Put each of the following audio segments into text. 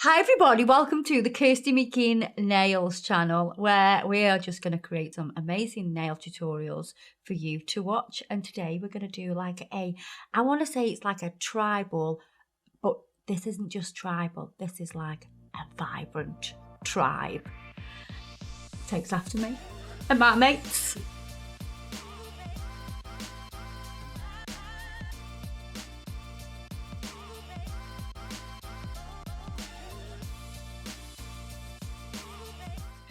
Hi everybody, welcome to the Kirsty Meakin Nails channel, where we are just going to create some amazing nail tutorials for you to watch. And today we're going to do like I want to say it's like a tribal, but this isn't just tribal, this is like a vibrant tribe. Takes after me and my mates.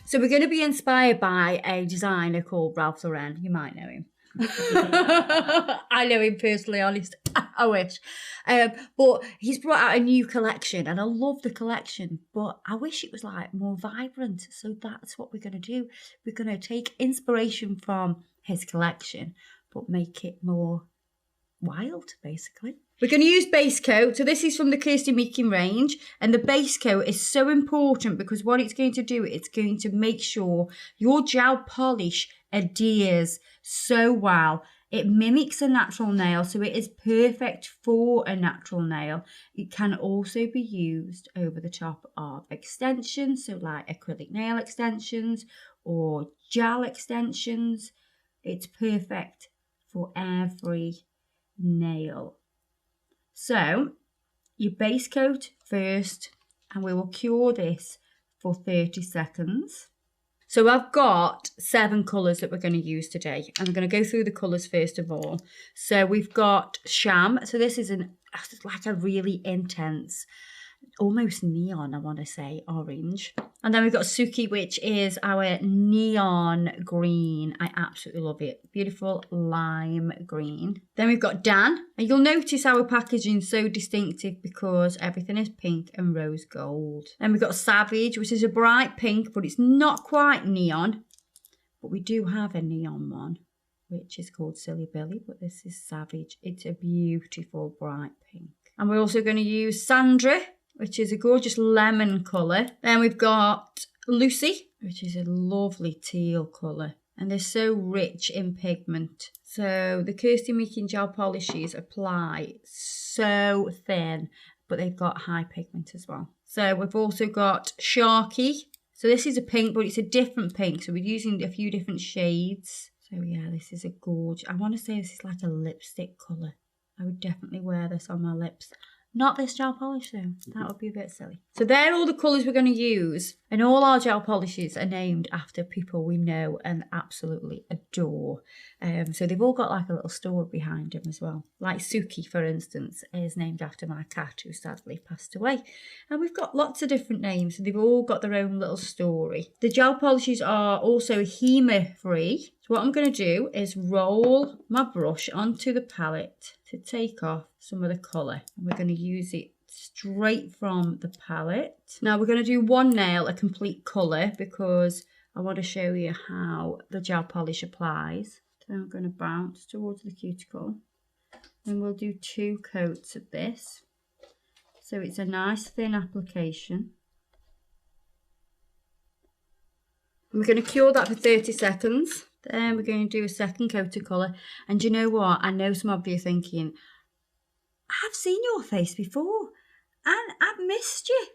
So we're going to be inspired by a designer called Ralph Lauren. You might know him. I know him personally, honest. I wish. But he's brought out a new collection and I love the collection, but I wish it was like more vibrant. So that's what we're going to do. We're going to take inspiration from his collection, but make it more wild, basically. We're going to use base coat. So this is from the Kirsty Meakin range. And the base coat is so important because what it's going to do, it's going to make sure your gel polish adheres so well. It mimics a natural nail, so it is perfect for a natural nail. It can also be used over the top of extensions, so like acrylic nail extensions or gel extensions. It's perfect for every nail. So you base coat first and we will cure this for 30 seconds. So I've got 7 colours that we're going to use today. I'm going to go through the colours first of all. So we've got Sham. So this is like a really intense, almost neon, I want to say, orange. And then we've got Suki, which is our neon green. I absolutely love it. Beautiful lime green. Then we've got Dan. And you'll notice our packaging is so distinctive because everything is pink and rose gold. Then we've got Savage, which is a bright pink, but it's not quite neon. But we do have a neon one, which is called Silly Billy, but this is Savage. It's a beautiful bright pink. And we're also going to use Sandra, which is a gorgeous lemon colour. Then we've got Lucy, which is a lovely teal colour. And they're so rich in pigment. So the Kirsty Meakin gel polishes apply so thin, but they've got high pigment as well. So we've also got Sharky. So this is a pink, but it's a different pink. So we're using a few different shades. So yeah, this is a gorgeous. I want to say this is like a lipstick colour. I would definitely wear this on my lips. Not this gel polish though, that would be a bit silly. So they're all the colours we're going to use, and all our gel polishes are named after people we know and absolutely adore. So they've all got like a little story behind them as well. Like Suki, for instance, is named after my cat who sadly passed away. And we've got lots of different names, so they've all got their own little story. The gel polishes are also HEMA free. So what I'm going to do is roll my brush onto the palette to take off some of the colour. And we're going to use it straight from the palette. Now we're going to do one nail a complete colour because I want to show you how the gel polish applies. So I'm going to bounce towards the cuticle. Then we'll do 2 coats of this. So it's a nice thin application. And we're going to cure that for 30 seconds. Then we're going to do a second coat of colour. And you know what? I know some of you are thinking, I've seen your face before and I've missed you.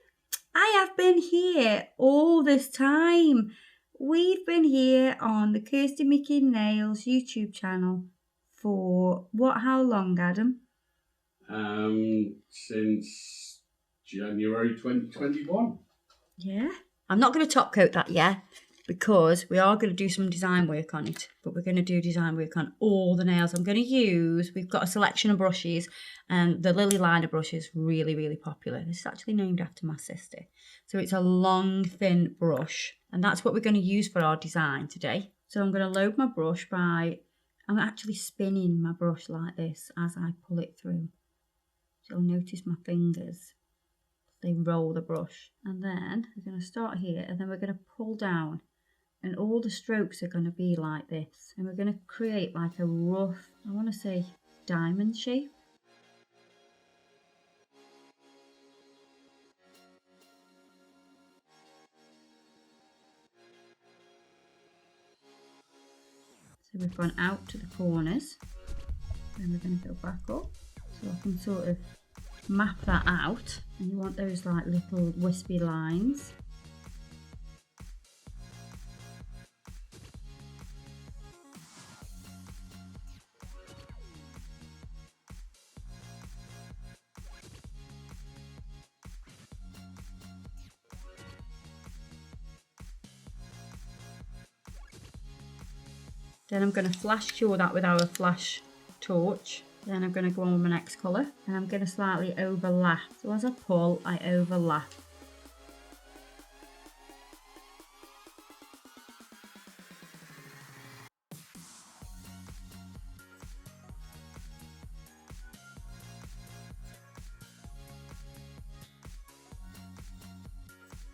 I have been here all this time. We've been here on the Kirsty Meakin Nails YouTube channel for how long, Adam? Since January 2021. Yeah. I'm not going to top coat that yet, because we are going to do some design work on it, but we're going to do design work on all the nails. I'm going to use, we've got a selection of brushes, and the Lily Liner brush is really, really popular. This is actually named after my sister. So it's a long, thin brush, and that's what we're going to use for our design today. So I'm going to load my brush by, I'm actually spinning my brush like this as I pull it through. So you'll notice my fingers, they roll the brush. And then we're going to start here, and then we're going to pull down. And all the strokes are going to be like this. And we're going to create like a rough, I want to say, diamond shape. So we've gone out to the corners. Then we're going to go back up. So I can sort of map that out, and you want those like little wispy lines. Then I'm going to flash cure that with our flash torch. Then I'm going to go on with my next colour, and I'm going to slightly overlap. So as I pull, I overlap.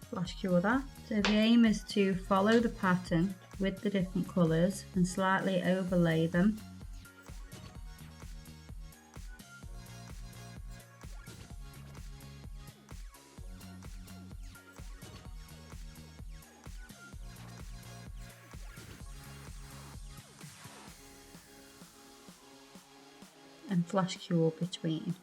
Flash cure that. So the aim is to follow the pattern with the different colours and slightly overlay them. And flash cure between.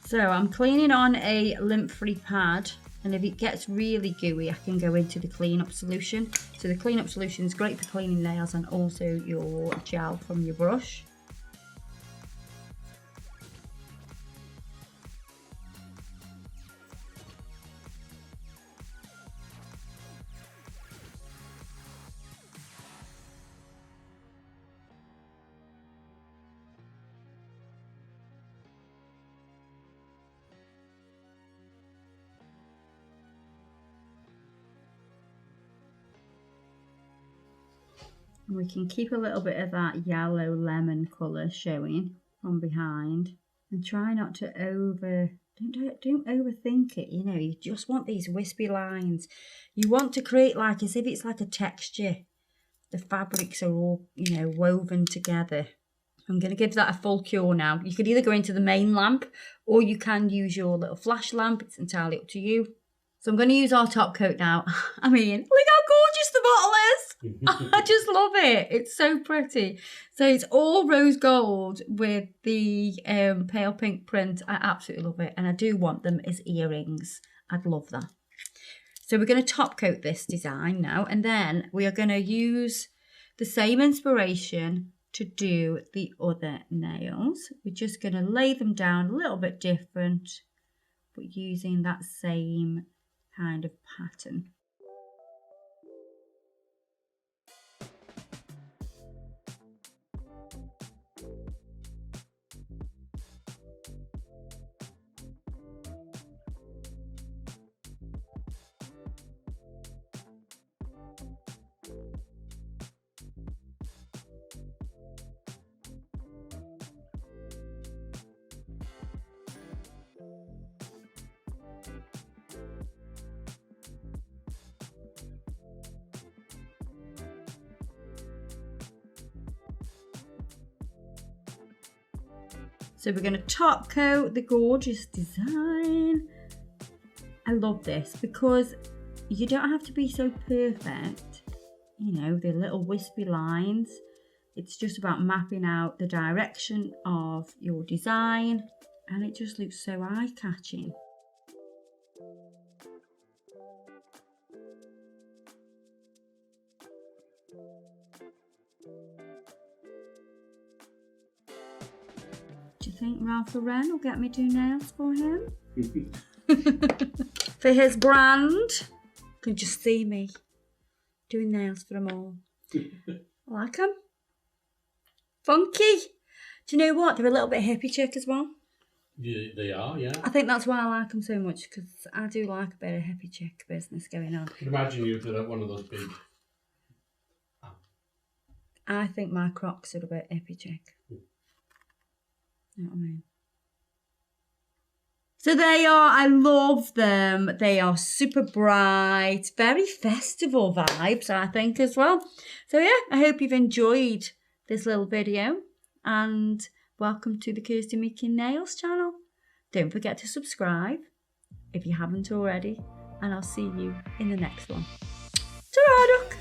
So I'm cleaning on a lint-free pad, and if it gets really gooey I can go into the clean-up solution. So the clean-up solution is great for cleaning nails and also your gel from your brush. And we can keep a little bit of that yellow lemon colour showing from behind, and try not to don't overthink it, you know, you just want these wispy lines. You want to create like as if it's like a texture. The fabrics are all, you know, woven together. I'm going to give that a full cure now. You could either go into the main lamp or you can use your little flash lamp. It's entirely up to you. So I'm going to use our top coat now. I mean, look how gorgeous the bottle is. I just love it. It's so pretty. So it's all rose gold with the pale pink print. I absolutely love it. And I do want them as earrings. I'd love that. So we're going to top coat this design now. And then we are going to use the same inspiration to do the other nails. We're just going to lay them down a little bit different, but using that same kind of pattern. So we're going to top coat the gorgeous design. I love this because you don't have to be so perfect. You know, the little wispy lines. It's just about mapping out the direction of your design, and it just looks so eye-catching. Do you think Ralph Lauren will get me do nails for him? For his brand? You can just see me doing nails for them all. I like them. Funky. Do you know what? They're a little bit hippie chick as well. Yeah, they are, yeah. I think that's why I like them so much, because I do like a bit of hippie chick business going on. I can imagine you with one of those big... I think my Crocs are a bit hippie chick. You know what I mean? So they are, I love them. They are super bright, very festival vibes, I think, as well. So yeah, I hope you've enjoyed this little video, and welcome to the Kirsty Meakin Nails channel. Don't forget to subscribe if you haven't already, and I'll see you in the next one. Ta-ra, Duck!